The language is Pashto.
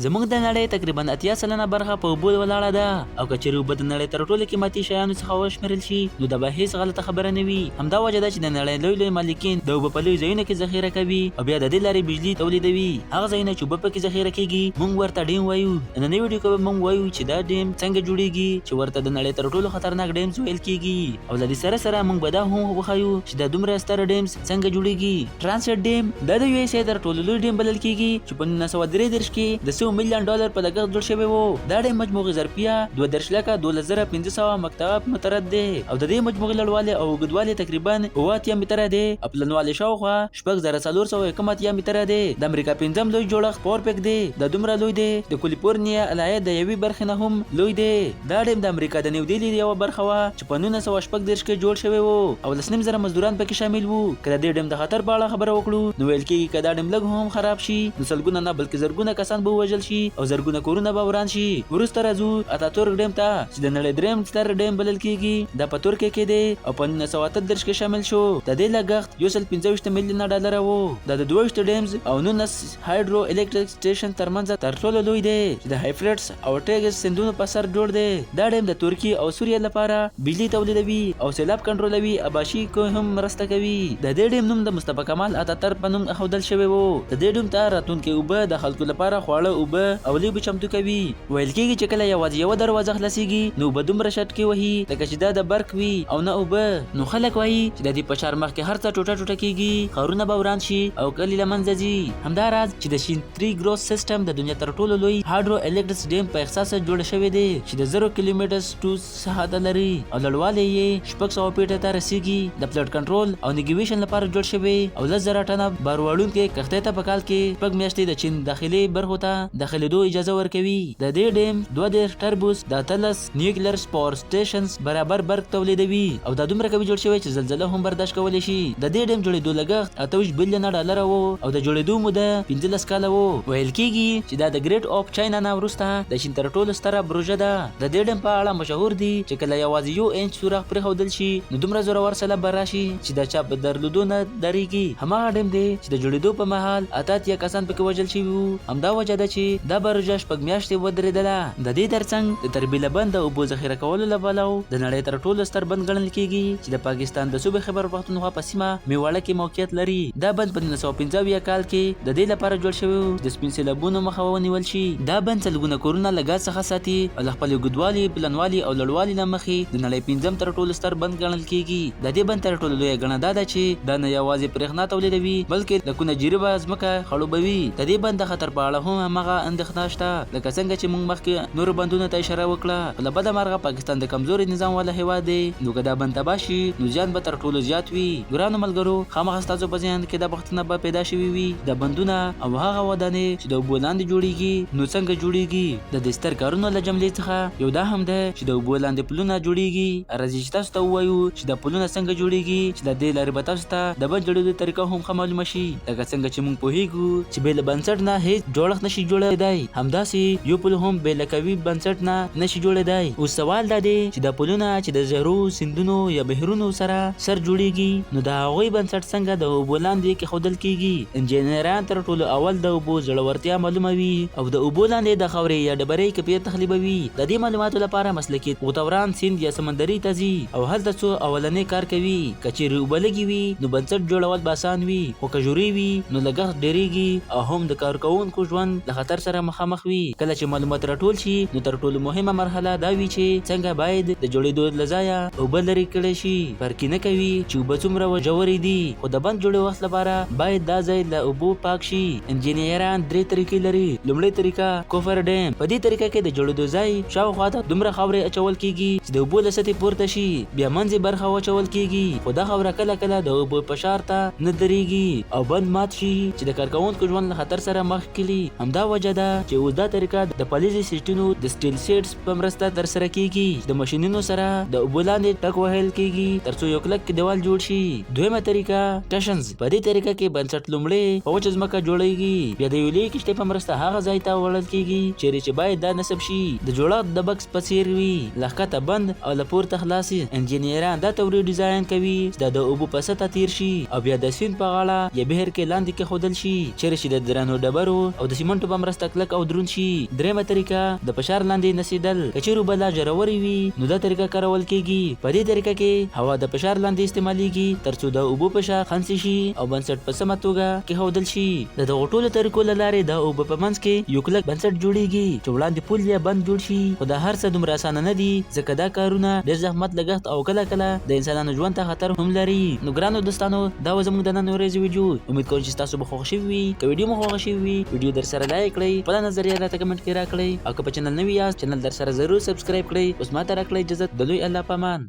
زموږ د نړۍ تقریبا 80 سلنه برخه په اوبو ولاړه ده او که چیرې اوبه د نړۍ تر ټولو قیمتي شیانو څخه وشمېرل شي نو دا به هیڅ غلطه خبره نه وي. همدا وجه ده چې د نړۍ لوی لوی مالکین د اوبو په لوی ځایونو کې ذخیره کوي او بیا د دې لارې بجلی تولیدوي. هغه ځایونه چې اوبه پکې ذخیره کیږي موږ ورته ډیم وایو. نننۍ ویډیو کې به موږ وایو چې دا ډیم څنګه جوړیږي چې ورته د نړۍ تر ټولو خطرناک ډیمز ویل کیږي او له دې سره سره موږ به دا هم وښیو چې دا دومره ستر ډیمز څنګه جوړیږي. ټرانسیټ ډیم دا د یو اس تر ټولو لوی ډیم بلل کیږي چې په 1933 کې د $100 ملیون په لګښت جوړ شوی وو. دا ډیم مجموعي ظرفیه 2,12,500 مکتب مترد دی او د دې مجموعي لوړوالی او اوږدوالی تقریبا 8 متره دی او پلنوالی شاوخوا 6,491 متره دی. د امریکا پنځم لوی جوړښت پورپیک دی. دا دومره لوی دی د کالیفورنیا ایالت د یوې برخې نه هم لوی دی. دا ډیم د امریکا د نیو ډیلی یوه برخه وه چې په 1936 کې جوړ شوی وو او 2.5 مزدوران پکې شامل وو. که د دې ډیم د خطر په اړه خبره وکړو نو ویل کېږي که دا ډیم لږ هم خراب شي نو سلګونه نه بلکې زرګونه کسان به ووژل شي او زرګونه کورونه به وران شي. وروسته راځو اتاتورک ډیم ته چې د نړۍ درېیم ستر ډیم بلل کېږي. دا په ترکیه کې دی او په 1938 کې شامل شو. د دې لګښت $125 ملیون وو. دا د 22 ډیمز او 19 هایډرو الکتریک سټیشن ترمنځ تر ټولو لوی دی چې د هایفرټس او ټیګس سیندونو په سر جوړ دی. دا ډیم د ترکیه او سوریه لپاره بجلی تولیدوي او سیلاب کنټرولوي اباشي کو هم مرسته کوي. د دې ډیم نوم د مصطفی کمال اتاتورک په نوم اخودل شوی وو. د دې ډیم ته راتلونکي اوبه د خلکو لپاره خواړه اوبه او لوبې چمتو کوي. ویل کېږي چې کله یوازې یوه دروازه خلاصیږي نو اوبه دومره شټکې وهي لکه چې دا د برق وي او نه اوبه. نو خلک وایي چې د دې په شار مخ کې هر څه ټوټه ټوټه کېږي، ښارونه به وران شي او کلي له منځه ځي. همداراز چې د شینتري ګروس سیسټم د دنیا تر ټولو لوی هایډرو الکتریک ډیم په احساس جوړ شوی دی چې د 0 کیلومتر ساحه لري او لوړوالی یې 600 فیټه ته رسیږي. د فلډ کنټرول او نیګیویشن لپاره جوړ شوی او 10,000 ټنه بار وړونکې کښتۍ ته په کال کې 6 میاشتې د چین داخلي برخو ته داخلېدو اجازه ورکوي. د دې ډیم 2 ټربوس د 13 نیوکلیر پاور سټیشنز برابر برق تولیدوي او دا دومره قوي جوړ شوی چې زلزله هم برداشت کولی شي. د دې ډیم جوړېدو لګښت $28 بلیون وو او د جوړېدو موده 15 کاله وو. ویل کېږي چې دا د ګریټ اف چاینا نه وروسته د چین تر ټولو ستره پروژه ده. د دې ډیم په اړه مشهور دي چې کله یوازې 1 انچ سوراخ پرېښودل شي نو دومره زورور سیلاب به راشي چې د چا په درلودو نه درېږي. هماغه ډیم دی چې د جوړېدو په مهال 88 کسان پکې وژل شوي وو. همدا وجه ده چې دا پروژه 6 میاشتې ودرېدله. د دې ترڅنګ د تربیله بند د اوبو ذخیره کولو له پلوه د نړۍ تر ټولو ستر بند ګڼل کېږي چې د پاکستان د صوبې خیبر پښتونخوا په سیمه میواړه کې موقعیت لري. دا بند په 1915 کال کې د دې لپاره جوړ شوی و د سپین سیلابونو مخه ونیول شي. دا بند سلګونه کورونه له ګاز څخه ساتي او له خپل اوږدوالي، پلنوالي او لوړوالي له مخې د نړۍ 5م تر ټولو ستر بند ګڼل کېږي. د دې بند تر ټولو لویه ګڼه دا ده چې دا نه یوازې برېښنا تولیدوي بلکې د کونه جریبه ځمکه خړوبوي. د دې بند د خطر په اړه هم هماغه اندېښنه شته لکه څنګه چې موږ مخکې نورو بندونو ته اشاره وکړه. له بده مرغه پاکستان د کمزوري نظام والا هیواد دی نو که دا بند تباه شي نو زیان به تر ټولو زیات وي. ګرانو ملګرو، خامخا ستاسو په ذهن کې دا پوښتنه به پیدا شوې وي د بندونه او هغه ودانۍ چې د اوبو لاندې جوړیږي نو څنګه جوړیږي. د دې ستر کارونو له جملې څخه یو دا هم ده چې د اوبو لاندې پلونه جوړیږي. راځئ چې تاسو ته ووایو چې دا پلونه څنګه جوړیږي چې د دې لارې به تاسو ته د بند جوړېدو طریقه هم ښه معلومه شي. لکه څنګه چې موږ پوهیږو چې بې له بنسټ نه هیڅ جوړښت نشي جوړېدای، همداسې یو پل هم بې له قوي بنسټ نه نشي جوړېدای. اوس سوال دا دی چې دا پلونه چې د زرو سیندونو یا بحرونو سره سر جوړیږي نو د هغوی بنسټ څنګه د اوبو لاندې کېښودل کېږي. انجینران تر ټولو اول د اوبو زړورتیا معلوموي او د اوبو لاندې د خاورې یا ډبرې کیفیت تحلیلوي. د دې معلوماتو لپاره مسلکي غوطوران سیند یا سمندري ته ځي او هلته څو اولنې کار کوي. که چیرې اوبه لږې وي نو بنسټ جوړول به اسان وي، خو که ژورې وي نو لګښت ډېرېږي او هم د کارکوونکو ژوند له خطر سره مخامخ وي. کله چې معلومات راټول شي نو تر ټولو مهمه مرحله دا وي چې څنګه باید د جوړېدو له ځایه اوبه لرې کړی شي. فرق نه کوي چې اوبه څومره ژورې دي، خو د بند جوړې وخت لپاره باید دا ځای له اوبو پاک شي. انجینران 3 طریقې لري. لومړی طریقه کوفر ډیم. په دې طریقه کې د جوړېدو ځای شاوخوا ته دومره خاورې اچول کېږي چې د اوبو له سطحې پورته شي. بیا منځې برخه واچول کېږي خو دا خاوره کله کله د اوبو فشار ته نه درېږي او بند مات شي چې د کارکوونکو ژوند له خطر سره مخ کړي. همدا وجه ده چې اوس دا طریقه د فلزي سیټونو د سټیل سیټس په مرسته ترسره کېږي. د ماشینونو سره د اوبو لاندې ټک وهل کېږي ترڅو یو کلک دیوال جوړ شي. دویمه طریقه ټشنز. په دې طریقه کې بنسټ لومړی په وچه ځمکه جوړیږي، بیا د یو لوی کښتۍ په مرسته هغه ځای ته وړل کېږي چیرې چې باید دا نصب شي. د جوړښت د بکس په څیر وي، له ښکته بند او له پورته خلاصي. انجینران دا توري ډیزاین کوي چې دا د اوبو په سطحه تیر شي او بیا د سیند په غاړه یا بهر کې لاندې کېښودل شي چیرې چې د درنو ډبرو او د سیمنټو په مرسته کلک او دروند شي. درېمه طریقه د فشار لاندې نڅېدل. که چیرې اوبه لا ژورې وي نو دا طریقه کارول کیږي. په دې طریقه کې هوا د فشار لاندې استعمالیږي ترڅو د اوبو فشار خنثی شي او بنسټ په سمه توګه کېښودل شي. د دغو ټولو طریقو له لارې د اوبو په منځ کې یو کلک بنسټ جوړیږي چې وړاندې پول یا بند جوړ شي. خو دا هر څه دومره اسانه نه دي ځکه دا کارونه ډېر زحمت، لګښت او کله کله د انسانانو ژوند ته خطر هم لري. نو ګرانو دوستانو دا و زموږ د نن ورځې ویډیو. امید کوم چې تاسو به خوښ شوي وي. که ویډیو مو خوښ شوي وي ویډیو در سره لایک کړئ، خپله نظریه راته کمنټ کې راکړئ او که په چینل نوي یاست چینل در سره ضرور سبسکرایب کړئ. اوس ماته راکړئ اجازه د لوی الله په امان.